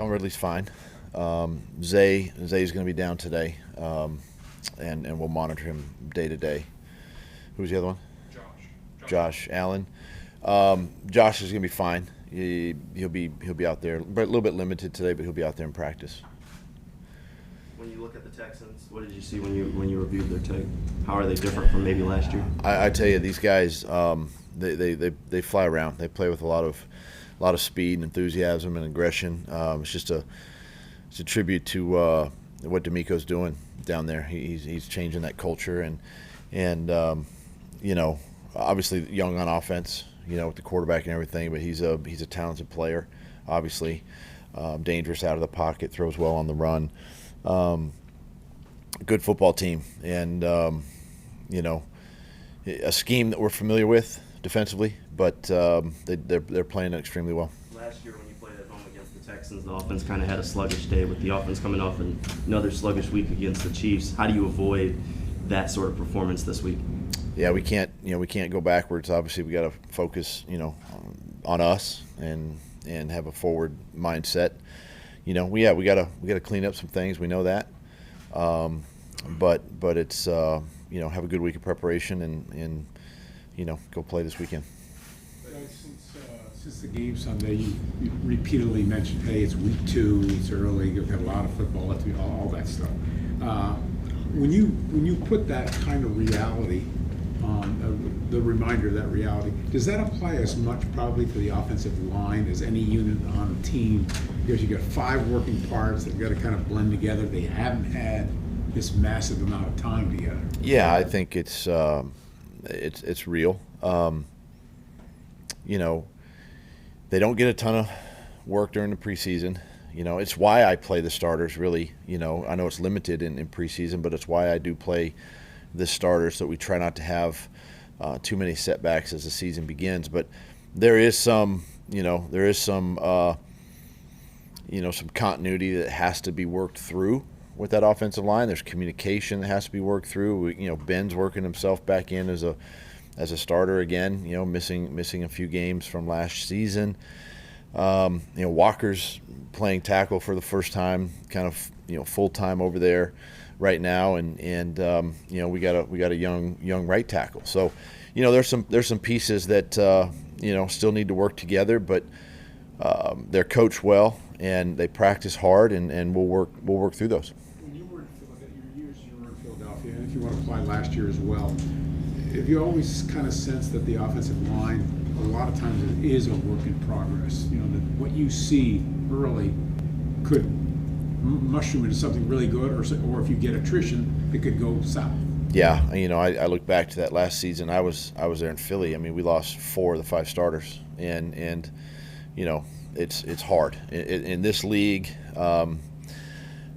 Calvin Ridley's fine. Zay's going to be down today, and we'll monitor him day to day. Who's the other one? Josh Allen. Josh is going to be fine. He'll be out there, but a little bit limited today, but he'll be out there in practice. When you look at the Texans, what did you see when you reviewed their tape? How are they different from maybe last year? I tell you, these guys, they fly around. They play with a lot of speed and enthusiasm and aggression. It's a tribute to what D'Amico's doing down there. He's changing that culture and obviously young on offense, with the quarterback and everything. But he's a talented player, obviously, dangerous out of the pocket, throws well on the run. Good football team, and a scheme that we're familiar with defensively, but they're playing it extremely well. Last year when you played at home against the Texans, the offense kind of had a sluggish day with the offense coming off another sluggish week against the Chiefs. How do you avoid that sort of performance this week? Yeah, we can't go backwards. Obviously, we got to focus, on us and have a forward mindset. We got to clean up some things. We know that, but it's have a good week of preparation and go play this weekend. Since the game Sunday, you repeatedly mentioned, hey, it's week 2, it's early, you've got a lot of football left, all that stuff. When you put that kind of reality on the reminder of that reality, does that apply as much probably to the offensive line as any unit on a team? Because you got 5 working parts that got to kind of blend together. They haven't had this massive amount of time together. Yeah, I think it's real. They don't get a ton of work during the preseason. It's why I play the starters, really. I know it's limited in preseason, but it's why I do play the starters, so we try not to have too many setbacks as the season begins. But there is some continuity that has to be worked through with that offensive line. There's communication that has to be worked through. Ben's working himself back in as a starter again. Missing a few games from last season. Walker's playing tackle for the first time, kind of full time over there right now, and we got a young right tackle. So there's some pieces that still need to work together, but they're coached well and they practice hard, and we'll work through those. When you were in Philadelphia, and if you want to apply last year as well, have you always kind of sensed that the offensive line, a lot of times, it is a work in progress? That what you see early could mushroom into something really good, or if you get attrition, it could go south. Yeah, I look back to that last season. I was there in Philly. We lost 4 of the 5 starters, and it's hard in this league.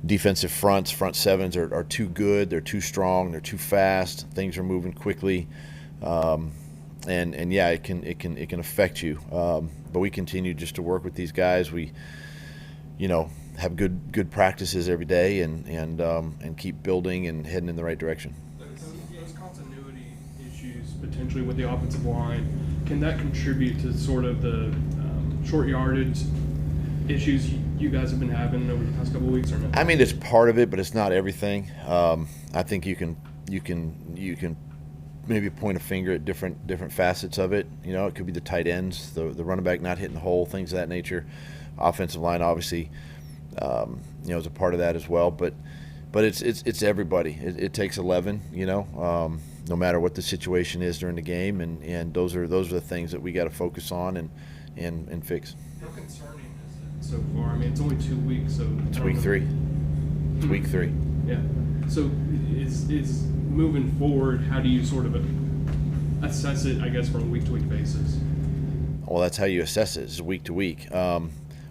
Defensive front sevens are too good. They're too strong. They're too fast. Things are moving quickly, and yeah, it can affect you. But we continue just to work with these guys. We, have good practices every day, and keep building and heading in the right direction. Those continuity issues potentially with the offensive line, can that contribute to sort of the short yardage issues you guys have been having over the past couple of weeks, or no? It's part of it, but it's not everything. I think you can maybe point a finger at different facets of it. It could be the tight ends, the running back not hitting the hole, things of that nature. Offensive line, obviously, is a part of that as well. But it's everybody. It takes 11. No matter what the situation is during the game, and those are the things that we got to focus on and fix. How concerning is it so far? It's only 2 weeks, so it's week 3. It's week 3. Yeah. So is moving forward, how do you sort of assess it, I guess, from a week-to-week basis? Well, that's how you assess it, is week to week.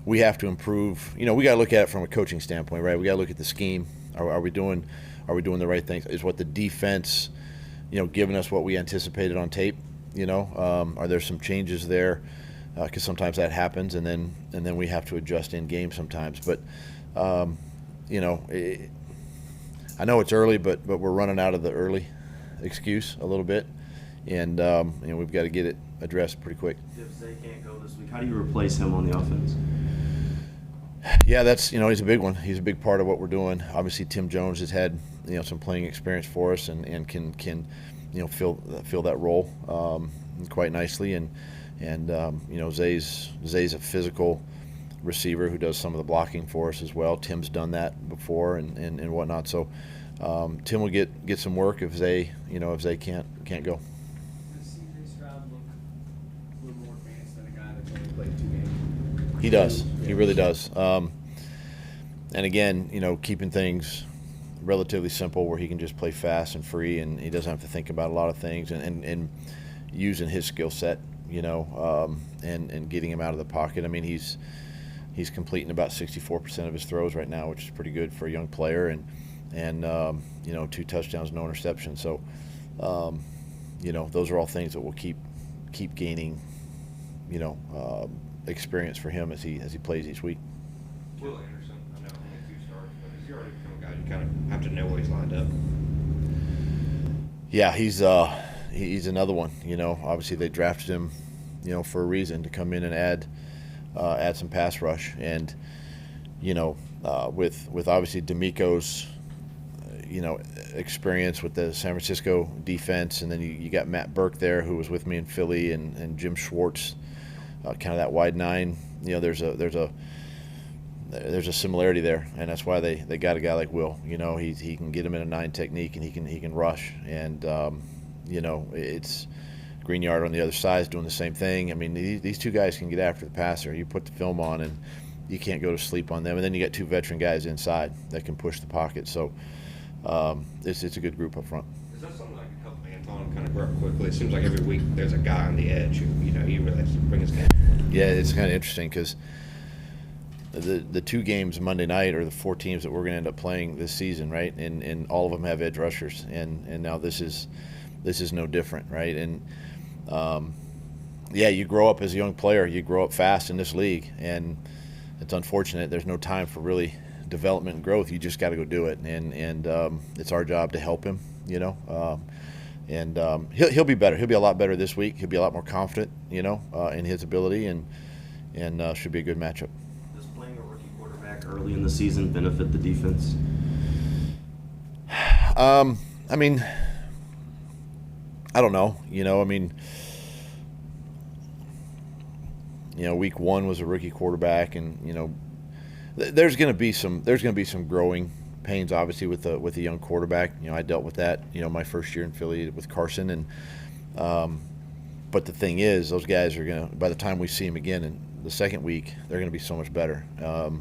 We have to improve. We got to look at it from a coaching standpoint, right? We got to look at the scheme. Are we doing the right things? Is what the defense, giving us what we anticipated on tape? Are there some changes there? Because sometimes that happens, and then we have to adjust in game sometimes. But I know it's early, but we're running out of the early excuse a little bit, and we've got to get it addressed pretty quick. If Zay can't go this week, how do you replace him on the offense? Yeah, that's he's a big one. He's a big part of what we're doing. Obviously, Tim Jones has had some playing experience for us and can fill that role quite nicely. And Zay's a physical receiver who does some of the blocking for us as well. Tim's done that before and whatnot. So Tim will get some work if Zay can't go. Does CJ Stroud look a little more advanced than a guy that's only played 2 games? He does. He really does. And again, keeping things relatively simple where he can just play fast and free, and he doesn't have to think about a lot of things, and using his skill set, and getting him out of the pocket. I mean, he's completing about 64% of his throws right now, which is pretty good for a young player, and 2 touchdowns, no interceptions. So, those are all things that will keep gaining, experience for him as he plays each week. Will Anderson, I know only 2 starts, but he's already become a guy you kind of have to know where he's lined up. Yeah, he's another one. Obviously they drafted him, for a reason, to come in and add some pass rush, and with obviously D'Amico's experience with the San Francisco defense, and then you got Matt Burke there, who was with me in Philly, and Jim Schwartz, kind of that wide 9. There's a similarity there, and that's why they got a guy like Will. He can get him in a 9 technique, and he can rush, and it's Greenyard on the other side is doing the same thing. I mean, these 2 guys can get after the passer. You put the film on, and you can't go to sleep on them. And then you got 2 veteran guys inside that can push the pocket. So it's a good group up front. Is that something that can help Anton kind of grow up quickly? It seems like every week there's a guy on the edge who, he really has to bring his game. Yeah, it's kind of interesting because the 2 games Monday night are the 4 teams that we're going to end up playing this season, right? And all of them have edge rushers, and now this is no different, right? And you grow up as a young player, you grow up fast in this league, and it's unfortunate there's no time for really development and growth. You just got to go do it, and it's our job to help him, and he'll be better. He'll be a lot better this week. He'll be a lot more confident, in his ability, and should be a good matchup. Does playing a rookie quarterback early in the season benefit the defense? I mean, I don't know. Week 1 was a rookie quarterback, and there's going to be some growing pains, obviously, with the young quarterback. I dealt with that, my first year in Philly with Carson, and but the thing is, those guys are going to, by the time we see them again in the second week, they're going to be so much better. So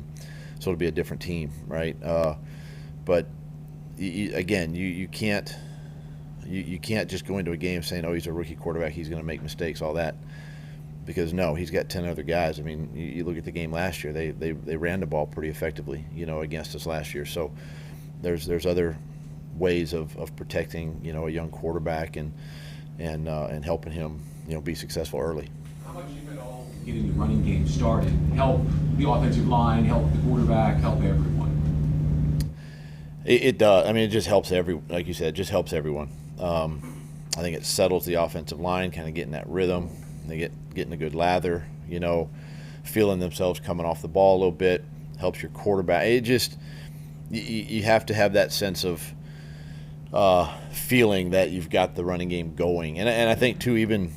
it'll be a different team, right? But again, you can't just go into a game saying, oh, he's a rookie quarterback, he's going to make mistakes, all that. Because no, he's got 10 other guys. I mean, you look at the game last year; they ran the ball pretty effectively, against us last year. So there's other ways of protecting, a young quarterback and helping him, be successful early. How much, if at all, getting the running game started help the offensive line, help the quarterback, help everyone? It does. I mean, it just helps like you said, it just helps everyone. I think it settles the offensive line, kind of getting that rhythm. They getting a good lather, feeling themselves coming off the ball a little bit, helps your quarterback. It just you have to have that sense of feeling that you've got the running game going, and I think too, even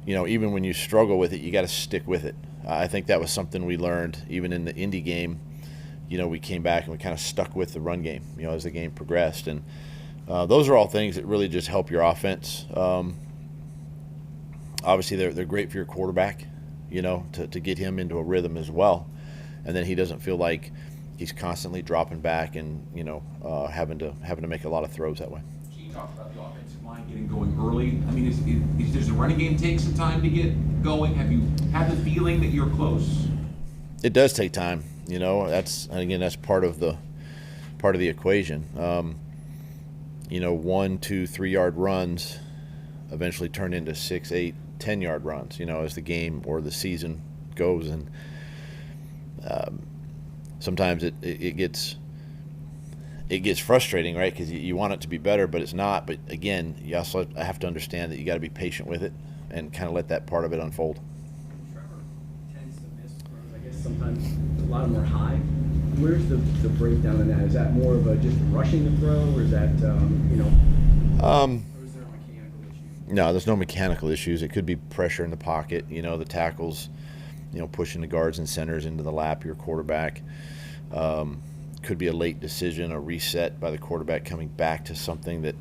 when you struggle with it, you got to stick with it. I think that was something we learned even in the Indy game. We came back and we kind of stuck with the run game, as the game progressed, and those are all things that really just help your offense. Obviously, they're great for your quarterback, to get him into a rhythm as well, and then he doesn't feel like he's constantly dropping back and having to make a lot of throws that way. You talked about the offensive line getting going early. I mean, does the running game take some time to get going? Have you had the feeling that you're close? It does take time. That's part of the equation. 1, 2, 3 yard runs eventually turn into 6, 8, 10 yard runs, as the game or the season goes, and sometimes it gets frustrating, right? Because you want it to be better, but it's not. But again, you also have to understand that you got to be patient with it and kind of let that part of it unfold. Trevor tends to miss throws. I guess sometimes a lot lot of them are high. Where's the breakdown in that? Is that more of a just rushing the throw, or is that, or is there a mechanical issue? No, there's no mechanical issues. It could be pressure in the pocket, the tackles, pushing the guards and centers into the lap of your quarterback. Could be a late decision, a reset by the quarterback coming back to something that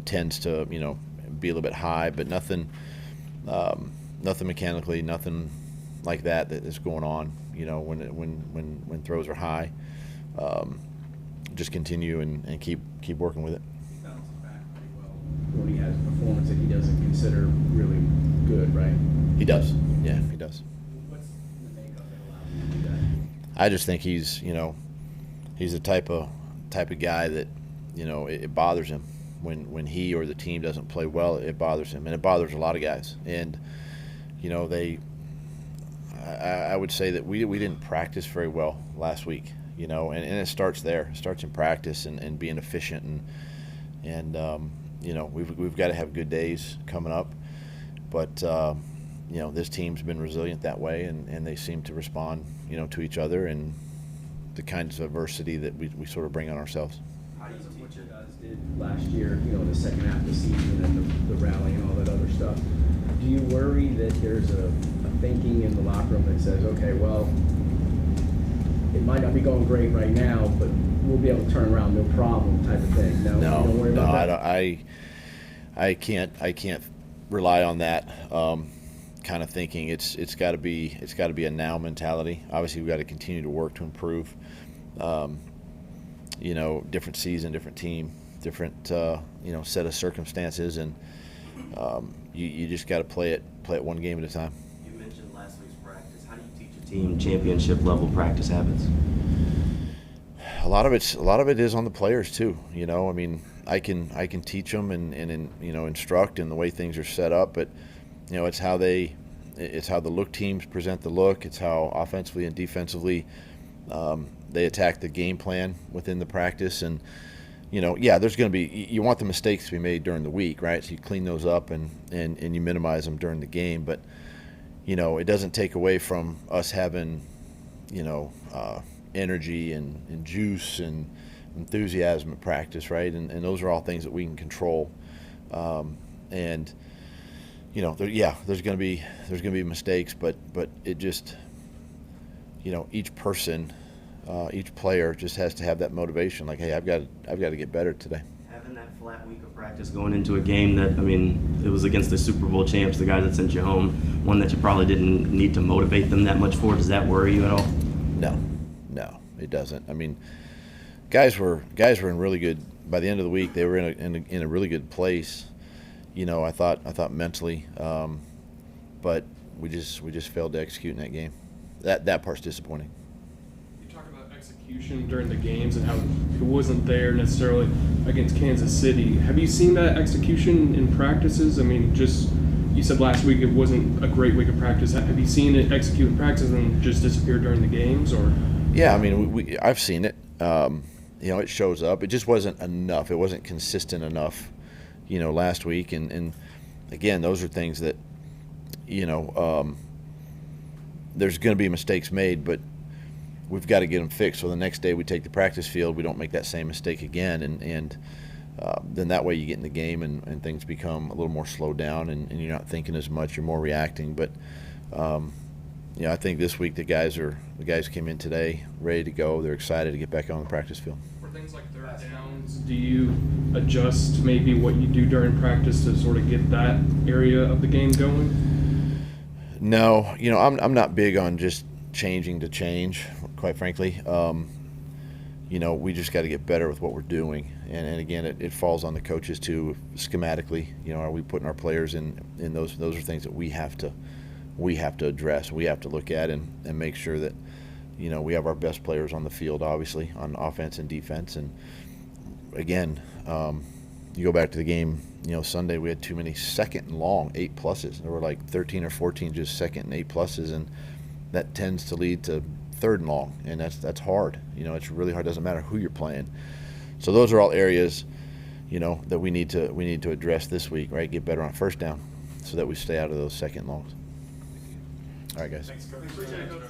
tends to, be a little bit high, but nothing mechanically, nothing like that is going on. When throws are high, just continue and keep working with it. He bounces back pretty well when he has a performance that he doesn't consider really good, right? He does. Yeah, he does. What's the makeup that allows him to do that? I just think he's the type of guy that it bothers him when he or the team doesn't play well. It bothers him, and it bothers a lot of guys. And I would say that we didn't practice very well last week. And it starts there. It starts in practice and being efficient and we've got to have good days coming up. But this team's been resilient that way, and they seem to respond to each other and the kinds of adversity that we sort of bring on ourselves. How do you teach what you guys did last year, the second half of the season and the rally and all that other stuff? Do you worry that there's a thinking in the locker room that says, okay, well, it might not be going great right now, but we'll be able to turn around, no problem, type of thing? No, you don't worry about that? I can't rely on that kind of thinking. It's got to be a now mentality. Obviously, we've got to continue to work to improve. Different season, different team, different set of circumstances, and you just got to play it one game at a time. You mentioned last week's practice. How do you teach a team championship level practice habits? A lot of it is on the players too. I can teach them and instruct in the way things are set up, but it's how the look teams present the look. It's how offensively and defensively they attack the game plan within the practice. And there's going to be, you want the mistakes to be made during the week, right? So you clean those up and you minimize them during the game. But it doesn't take away from us having energy and juice and enthusiasm at practice, right? And those are all things that we can control. There's going to be mistakes, but it just each person, each player just has to have that motivation. Like, hey, I've got to get better today. Having that flat week of practice going into a game that, it was against the Super Bowl champs, the guys that sent you home, one that you probably didn't need to motivate them that much for. Does that worry you at all? No, it doesn't. Guys were in really good. By the end of the week, they were in a really good place. I thought mentally, but we just failed to execute in that game. That part's disappointing. You talk about execution during the games and how it wasn't there necessarily against Kansas City. Have you seen that execution in practices? You said last week it wasn't a great week of practice. Have you seen it execute in practice and just disappear during the games, or? Yeah, I've seen it. It shows up. It just wasn't enough. It wasn't consistent enough, last week. And again, those are things that, there's going to be mistakes made, but we've got to get them fixed. So the next day we take the practice field, we don't make that same mistake again. And then that way you get in the game and things become a little more slowed down and you're not thinking as much, you're more reacting. But, I think this week the guys came in today ready to go. They're excited to get back on the practice field. For things like third downs, do you adjust maybe what you do during practice to sort of get that area of the game going? No, I'm not big on just changing to change, quite frankly. We just got to get better with what we're doing. And again, it falls on the coaches too, schematically. Are we putting our players in those are things that we have to address. We have to look at and make sure that, we have our best players on the field, obviously, on offense and defense. And again, you go back to the game, Sunday we had too many second and long 8+. There were like 13 or 14 just second and 8+, and that tends to lead to third and long, and that's hard. It's really hard. It doesn't matter who you're playing. So those are all areas, that we need to address this week, right? Get better on first down so that we stay out of those second longs. All right, guys. Thanks, Coach. Appreciate it, Coach.